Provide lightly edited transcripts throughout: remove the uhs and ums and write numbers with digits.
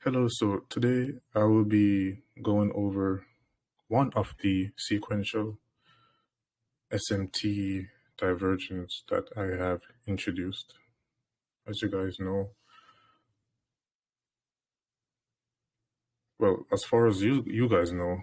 Hello, so today I will be going over one of the sequential SMT divergence that I have introduced. As you guys know, well, as far as you guys know,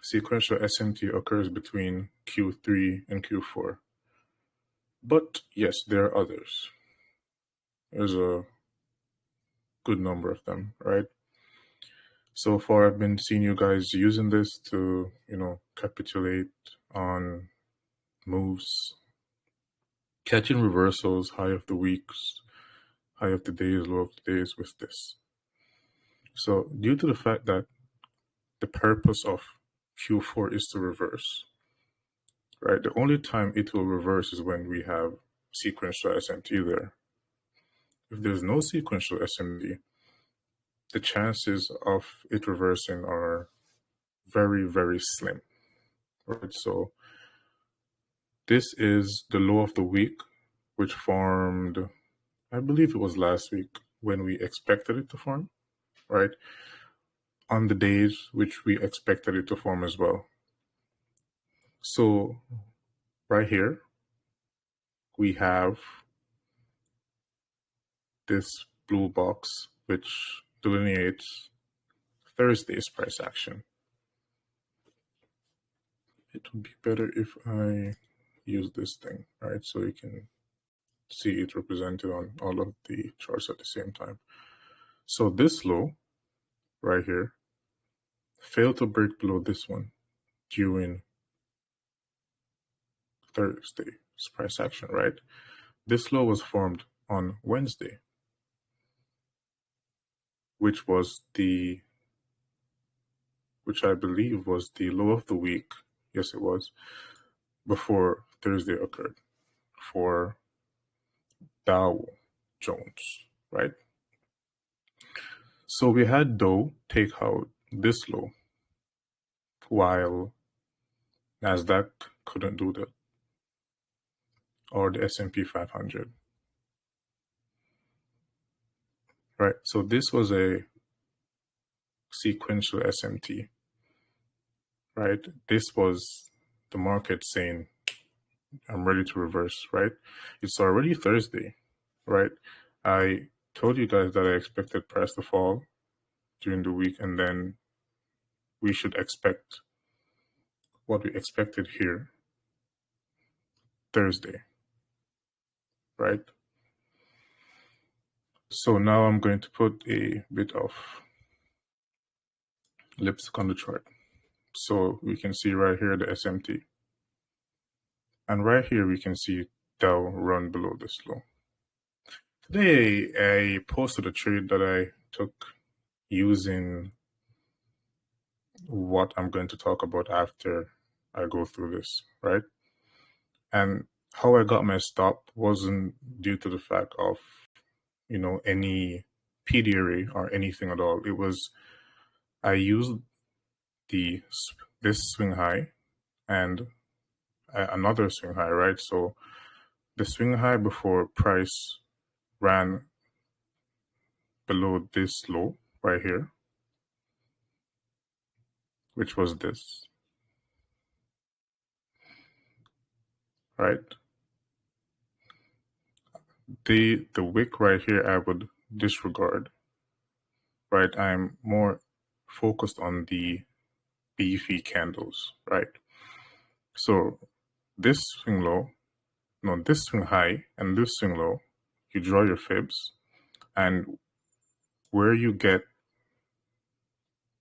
sequential SMT occurs between Q3 and Q4. But yes, there are others. There's a good number of them, right? So far, I've been seeing you guys using this to, capitulate on moves, catching reversals, high of the weeks, high of the days, low of the days with this. So due to the fact that the purpose of Q4 is to reverse, right? The only time it will reverse is when we have sequential SMT there. If there's no sequential SMT, the chances of it reversing are very, very slim, right? So this is the low of the week, which formed, I believe it was last week when we expected it to form, right? On the days which we expected it to form as well. So right here, we have this blue box, which delineates Thursday's price action. It would be better if I use this thing, right? So you can see it represented on all of the charts at the same time. So this low right here failed to break below this one during Thursday's price action, right? This low was formed on Wednesday, which I believe was the low of the week. Yes, it was, before Thursday occurred for Dow Jones, right? So we had Dow take out this low while Nasdaq couldn't do that, or the S&P 500, right? So this was a sequential SMT, right? This was the market saying, I'm ready to reverse, right? It's already Thursday, right? I told you guys that I expected price to fall during the week, and then we should expect what we expected here Thursday, right? So now I'm going to put a bit of lipstick on the chart. So we can see right here the SMT. And right here we can see Dow run below this low. Today I posted a trade that I took using what I'm going to talk about after I go through this, right? And how I got my stop wasn't due to the fact of, any PDRA or anything at all. It was, I used this swing high and another swing high, right? So the swing high before price ran below this low right here, which was this, right? The wick right here I would disregard, right? I'm more focused on the beefy candles, right? So this swing low, no, this swing high and this swing low, you draw your fibs, and where you get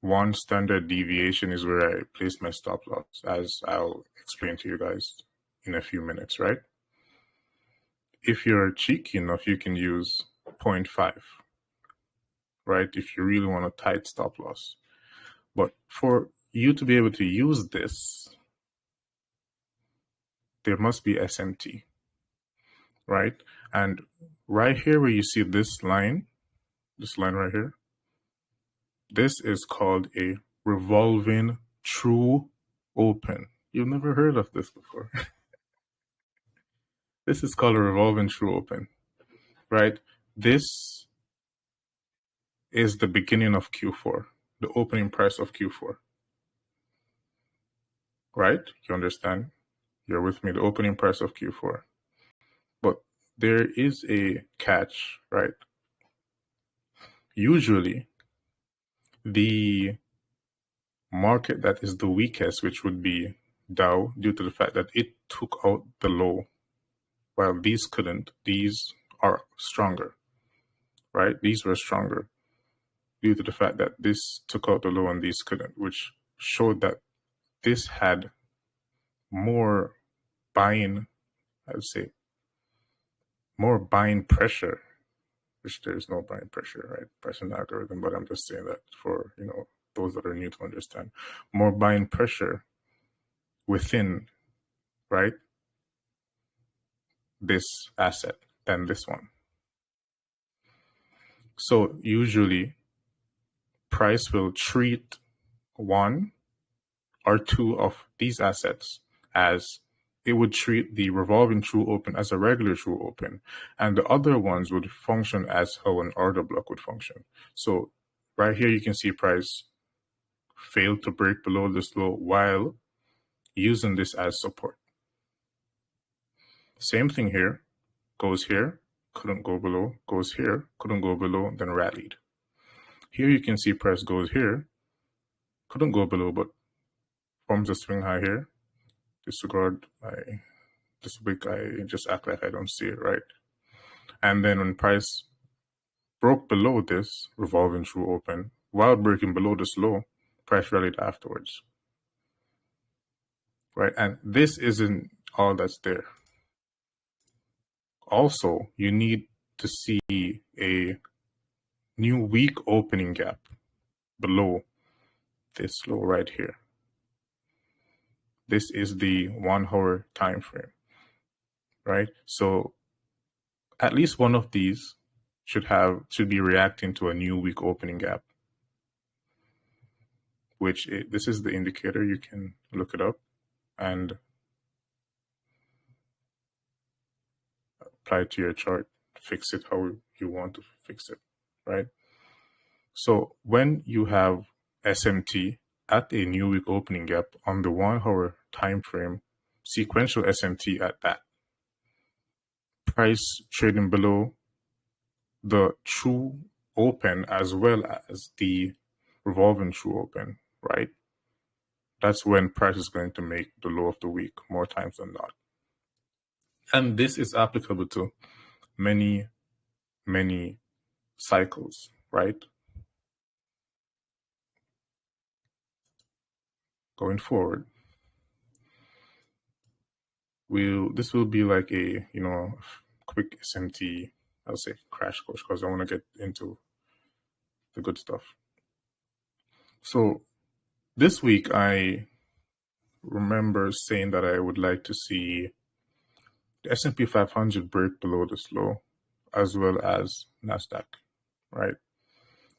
one standard deviation is where I place my stop loss, as I'll explain to you guys in a few minutes, right? If you're cheeky enough, you can use 0.5, right? If you really want a tight stop loss. But for you to be able to use this, there must be SMT, right? And right here where you see this line right here, this is called a revolving true open. You've never heard of this before. This is called a revolving true open, right? This is the beginning of Q4, the opening price of Q4. Right? You understand? You're with me, the opening price of Q4. But there is a catch, right? Usually, the market that is the weakest, which would be Dow, due to the fact that it took out the low, while these couldn't, these are stronger, right? These were stronger due to the fact that this took out the low and these couldn't, which showed that this had more buying, I would say, more buying pressure, which there is no buying pressure, right? Pricing algorithm, but I'm just saying that for, those that are new to understand, more buying pressure within, right, this asset than this one. So usually price will treat one or two of these assets as it would treat the revolving true open as a regular true open, and the other ones would function as how an order block would function. So right here you can see price failed to break below this low while using this as support. Same thing here, goes here, couldn't go below, goes here, couldn't go below, then rallied. Here you can see price goes here, couldn't go below, but forms a swing high here. Disregard this week, I just act like I don't see it, right? And then when price broke below this revolving true open, while breaking below this low, price rallied afterwards, right? And this isn't all that's there. Also, you need to see a new week opening gap below this low right here. This is the 1 hour time frame, right? So at least one of these should be reacting to a new week opening gap, which this is the indicator. You can look it up and apply it to your chart, fix it how you want to fix it, right? So when you have SMT at a new week opening gap on the 1 hour time frame, sequential SMT at that, price trading below the true open as well as the revolving true open, right? That's when price is going to make the low of the week more times than not. And this is applicable to many, many cycles, right? Going forward, this will be like a, quick SMT, I'll say crash course, because I want to get into the good stuff. So this week, I remember saying that I would like to see the S&P 500 break below this low, as well as NASDAQ, right?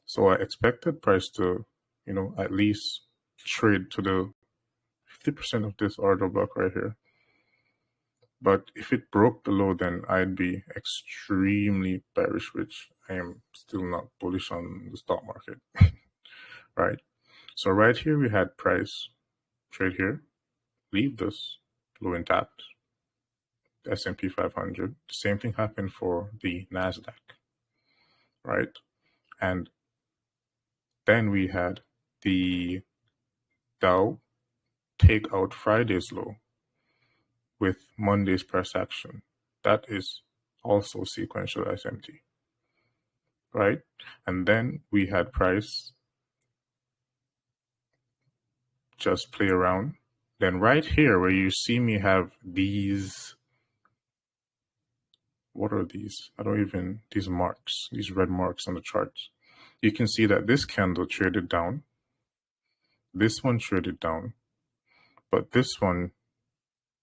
So I expected price to, at least trade to the 50% of this order block right here. But if it broke below, then I'd be extremely bearish, which I am still not bullish on the stock market, right? So right here, we had price trade here, leave this low intact, the S&P 500. The same thing happened for the NASDAQ, right? And then we had the Dow take out Friday's low with Monday's price action. That is also sequential SMT, right? And then we had price just play around. Then right here where you see me have these, what are these? These marks, these red marks on the charts. You can see that this candle traded down. This one traded down, but this one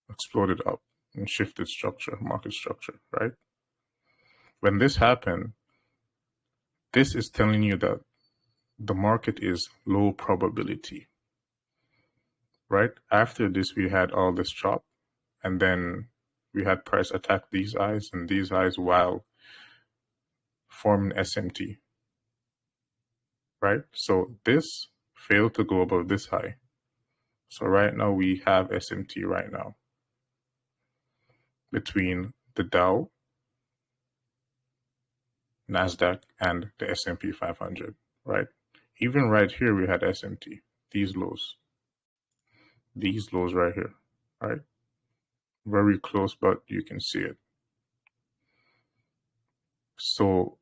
exploded up and shifted structure, market structure, right? When this happened, this is telling you that the market is low probability, right? After this, we had all this chop, and then we had price attack these highs and these highs while forming SMT. right? So this failed to go above this high. So right now we have SMT right now between the Dow, NASDAQ, and the S&P 500, right? Even right here, we had SMT, these lows right here, right? Very close, but you can see it. So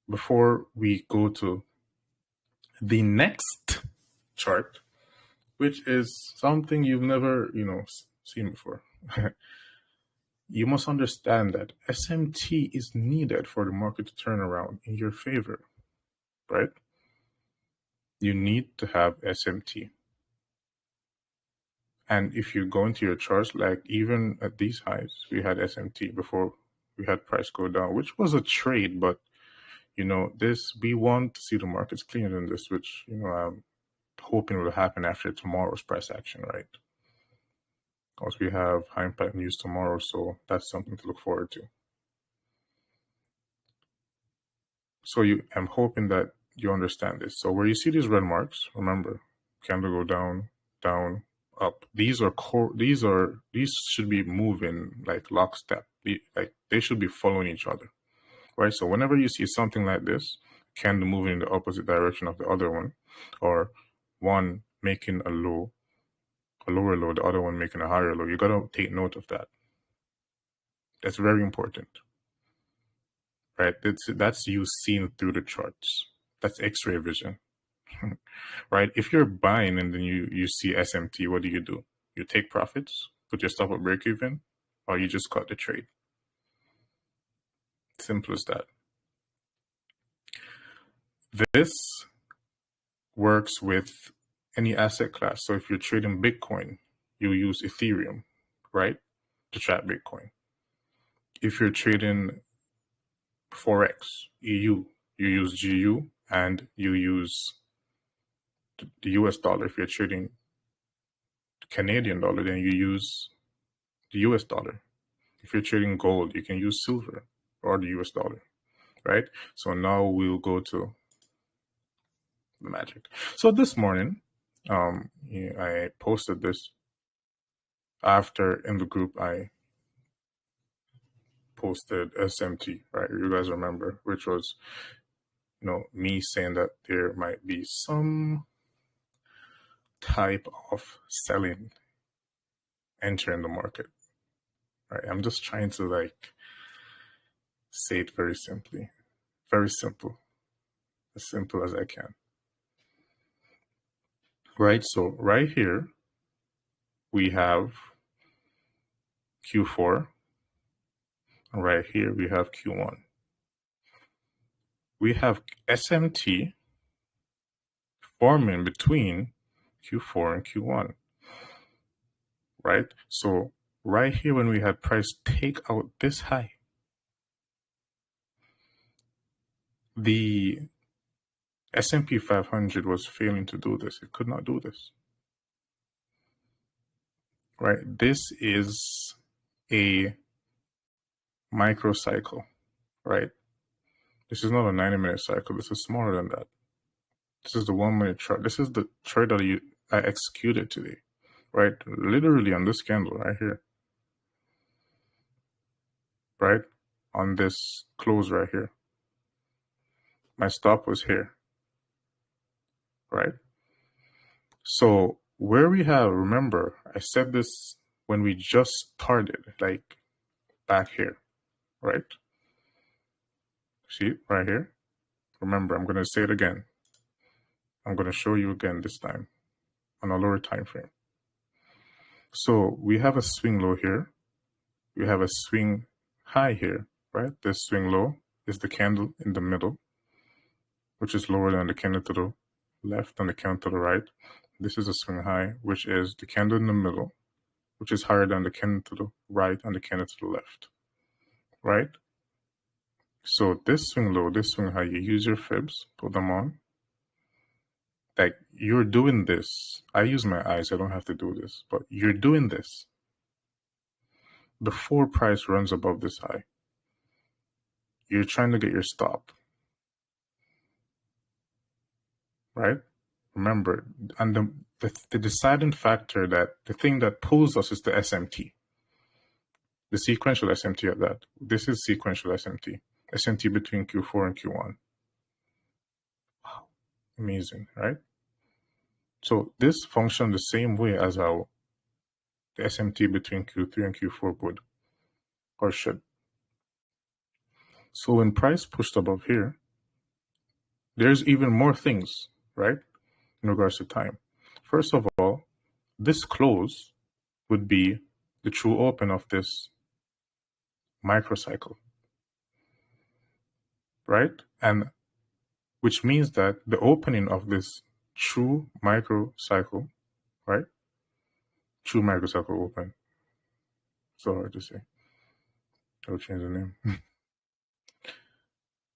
before we go to the next chart, which is something you've never, seen before, you must understand that SMT is needed for the market to turn around in your favor, right? You need to have SMT. And if you go into your charts, like even at these highs, we had SMT before we had price go down, which was a trade, but this, we want to see the markets cleaner than this, which, I'm hoping will happen after tomorrow's price action, right? Because we have high impact news tomorrow, so that's something to look forward to. So I'm hoping that you understand this. So where you see these red marks, remember, candle go down, down, up. These should be moving like lockstep. Like they should be following each other, right? So whenever you see something like this, candle moving in the opposite direction of the other one, or one making a lower low, the other one making a higher low, you gotta take note of that. That's very important, right? That's you seeing through the charts. That's X-ray vision. Right? If you're buying and then you see SMT, what do? You take profits, put your stop at break even, or you just cut the trade. Simple as that. This works with any asset class. So if you're trading Bitcoin, you use Ethereum, right, to track Bitcoin. If you're trading Forex, EU, you use GU, and you use the US dollar. If you're trading Canadian dollar, then you use the US dollar. If you're trading gold, you can use silver or the US dollar, right? So now we'll go to the magic. So this morning, I posted this after in the group. I posted SMT, right? You guys remember, which was, me saying that there might be some type of selling entering the market, right? I'm just trying to say it very simply, very simple, as simple as I can, right? So right here, we have Q4, and right here we have Q1. We have SMT forming between Q4 and Q1, right? So right here, when we had price take out this high, the S&P 500 was failing to do this. It could not do this, right? This is a microcycle, right? This is not a 90-minute cycle. This is smaller than that. This is the 1-minute chart. This is the chart that I executed today, right? Literally on this candle right here, right? On this close right here. My stop was here, right? So where we have, remember, I said this when we just started, like back here, right? See, right here. Remember, I'm going to say it again. I'm going to show you again this time on a lower time frame. So we have a swing low here. We have a swing high here, right? This swing low is the candle in the middle, which is lower than the candle to the left and the candle to the right. This is a swing high, which is the candle in the middle, which is higher than the candle to the right and the candle to the left, right? So this swing low, this swing high, you use your fibs, put them on. Like you're doing this. I use my eyes, I don't have to do this, but you're doing this before price runs above this high. You're trying to get your stop. right? Remember, and the deciding factor, that the thing that pulls us, is the SMT, the sequential SMT at that. This is sequential SMT, SMT between Q4 and Q1. Wow, amazing, right? So this functions the same way as how the SMT between Q3 and Q4 would, or should. So when price pushed above here, there's even more things, right, in regards to time. First of all, this close would be the true open of this microcycle, right? And which means that the opening of this true microcycle, right? True microcycle open. So hard to say. I'll change the name.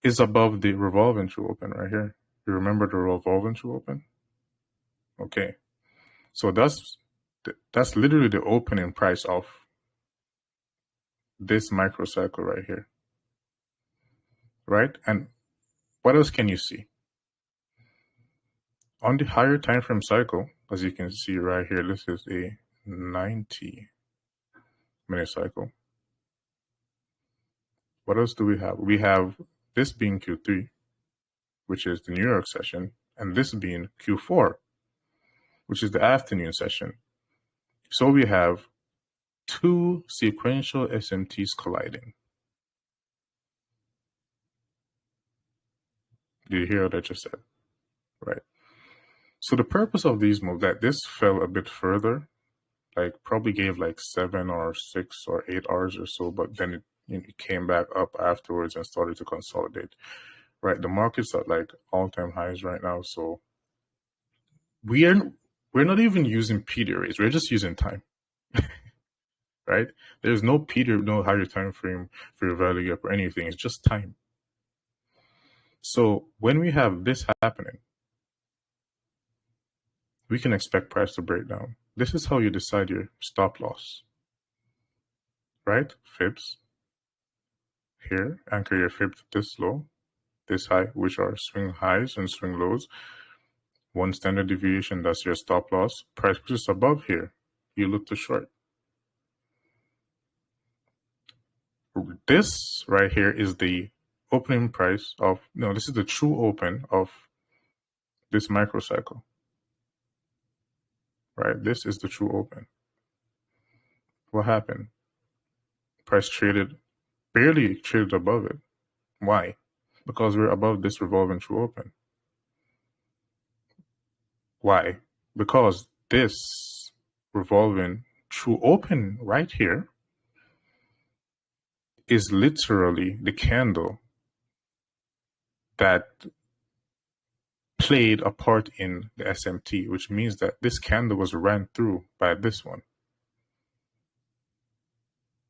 Is above the revolving true open right here. You remember the revolving true open? Okay. So that's literally the opening price of this microcycle right here, right? And what else can you see? On the higher time frame cycle, as you can see right here, this is a 90-minute cycle. What else do we have? We have this being Q3, which is the New York session, and this being Q4, which is the afternoon session. So we have two sequential SMTs colliding. Did you hear what I just said? Right. So the purpose of these moves, that this fell a bit further, like probably gave like 7 or 6 or 8 hours or so, but then it came back up afterwards and started to consolidate. Right. The market's at like all-time highs right now. So we're not even using PD rates. We're just using time. Right? There's no PD, no higher time frame for your value gap or anything. It's just time. So when we have this happening, we can expect price to break down. This is how you decide your stop loss, right? Fibs. Here, anchor your fib to this low, this high, which are swing highs and swing lows. 1 standard deviation, that's your stop loss. Price pushes above here, you look to short. This right here is the opening price of, no, this is the true open of this microcycle. Right? This is the true open. What happened? Price barely traded above it. Why? Because we're above this revolving true open. Why? Because this revolving true open right here is literally the candle that played a part in the SMT, which means that this candle was ran through by this one.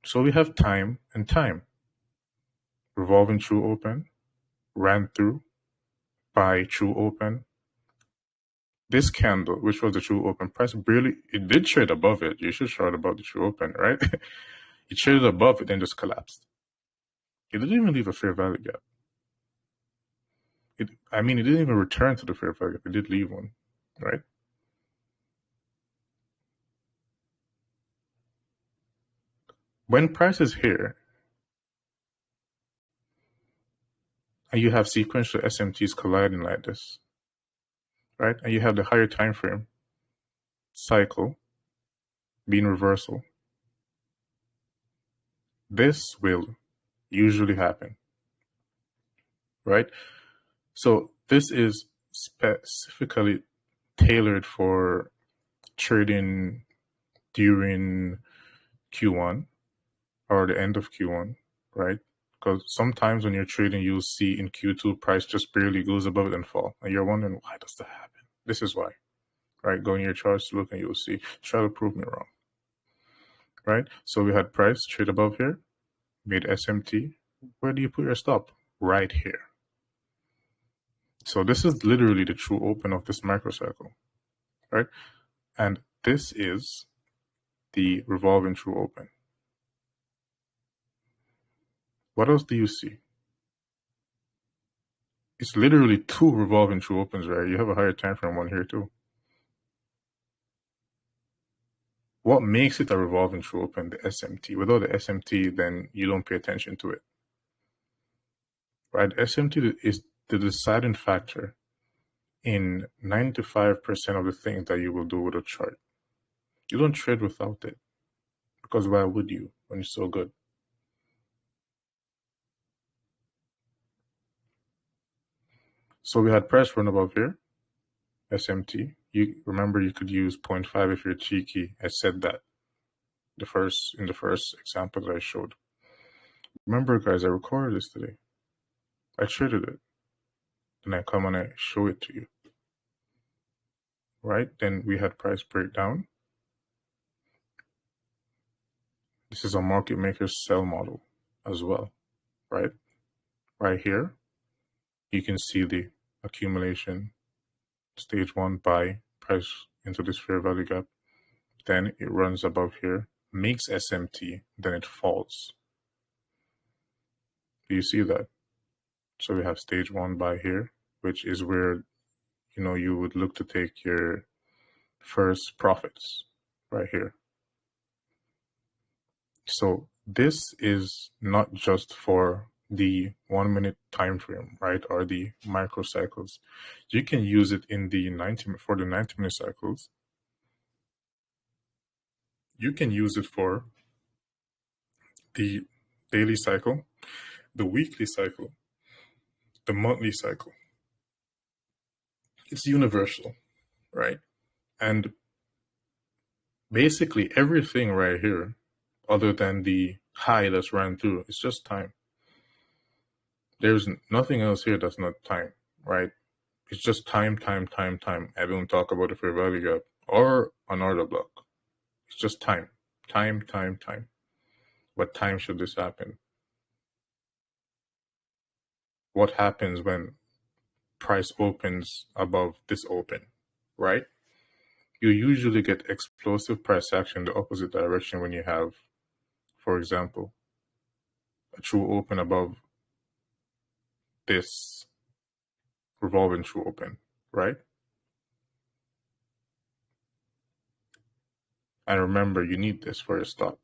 So we have time and time. Revolving true open, ran through by true open. This candle, which was the true open price, it did trade above it. You should short above the true open, right? It traded above it and just collapsed. It didn't even leave a fair value gap. It didn't even return to the fair value gap. It did leave one, right? When price is here, and you have sequential SMTs colliding like this, right? And you have the higher time frame cycle being reversal, this will usually happen, right? So this is specifically tailored for trading during Q1 or the end of Q1, right? Because sometimes when you're trading, you'll see in Q2 price just barely goes above it and fall. And you're wondering, why does that happen? This is why, right? Go in your charts to look and you'll see. Try to prove me wrong, right? So we had price trade above here, made SMT. Where do you put your stop? Right here. So this is literally the true open of this microcycle, right? And this is the revolving true open. What else do you see? It's literally two revolving true opens, right? You have a higher time frame one here too. What makes it a revolving true open? The SMT. Without the SMT, then you don't pay attention to it, right? SMT is the deciding factor in 95% of the things that you will do with a chart. You don't trade without it, because why would you when it's so good? So we had price run above here, SMT. You remember you could use 0.5 if you're cheeky. I said that in the first example that I showed. Remember, guys, I recorded this today. I traded it. Then I come and I show it to you. Right? Then we had price breakdown. This is a market maker sell model as well, right? Right here, you can see the accumulation, stage one buy, price into this fair value gap. Then it runs above here, makes SMT, then it falls. Do you see that? So we have stage one buy here, which is where, you would look to take your first profits right here. So this is not just for the 1 minute time frame, right? Or the microcycles. You can use it in the 90-minute cycles. You can use it for the daily cycle, the weekly cycle, the monthly cycle. It's universal, right? And basically everything right here, other than the high that's ran through, it's just time. There's nothing else here that's not time, right? It's just time, time, time, time. I don't talk about the fair value gap or an order block. It's just time, time, time, time. What time should this happen? What happens when price opens above this open, right? You usually get explosive price action in the opposite direction when you have, for example, a true open above this revolving true open, right? And remember, you need this for a stop.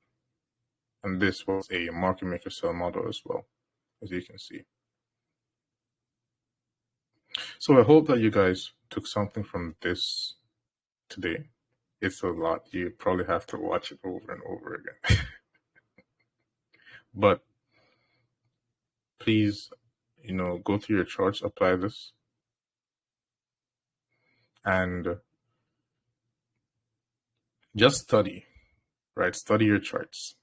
And this was a market maker sell model as well, as you can see. So I hope that you guys took something from this today. It's a lot. You probably have to watch it over and over again. But please, go through your charts, apply this, and just study, right? Study your charts.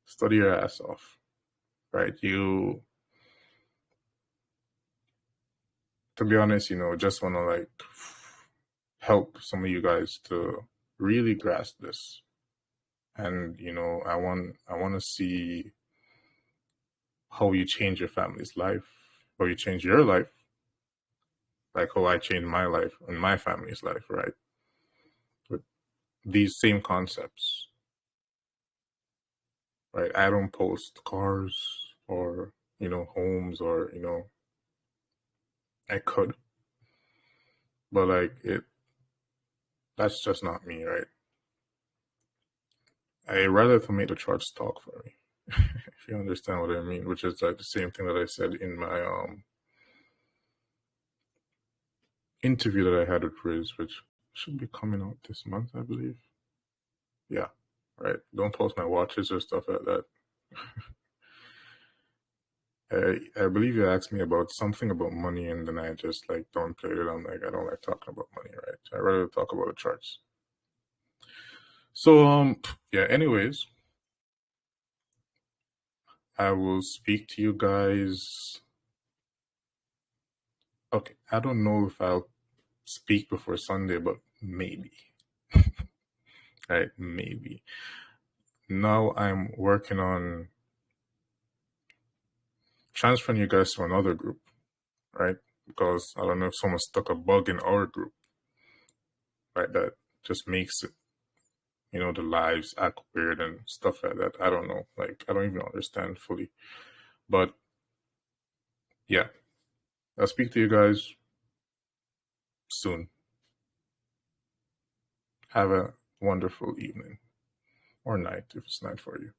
Study your ass off, right? To be honest, just want to help some of you guys to really grasp this. And, I want to see how you change your family's life, how you change your life, like how I changed my life and my family's life, right? With these same concepts, right? I don't post cars or, homes or, I could, but that's just not me, right? I rather to make the charts talk for me, if you understand what I mean, which is like the same thing that I said in my interview that I had with Riz, which should be coming out this month, I believe. Yeah, right. Don't post my watches or stuff like that. I believe you asked me about something about money, and then I just don't play it. I'm like, I don't like talking about money, right? I rather talk about the charts. So yeah. Anyways, I will speak to you guys. Okay, I don't know if I'll speak before Sunday, but maybe. Right, maybe. Now I'm working on transferring you guys to another group, right? Because I don't know if someone stuck a bug in our group, right? That just makes it, the lives act weird and stuff like that. I don't know. I don't even understand fully. But yeah, I'll speak to you guys soon. Have a wonderful evening or night if it's night for you.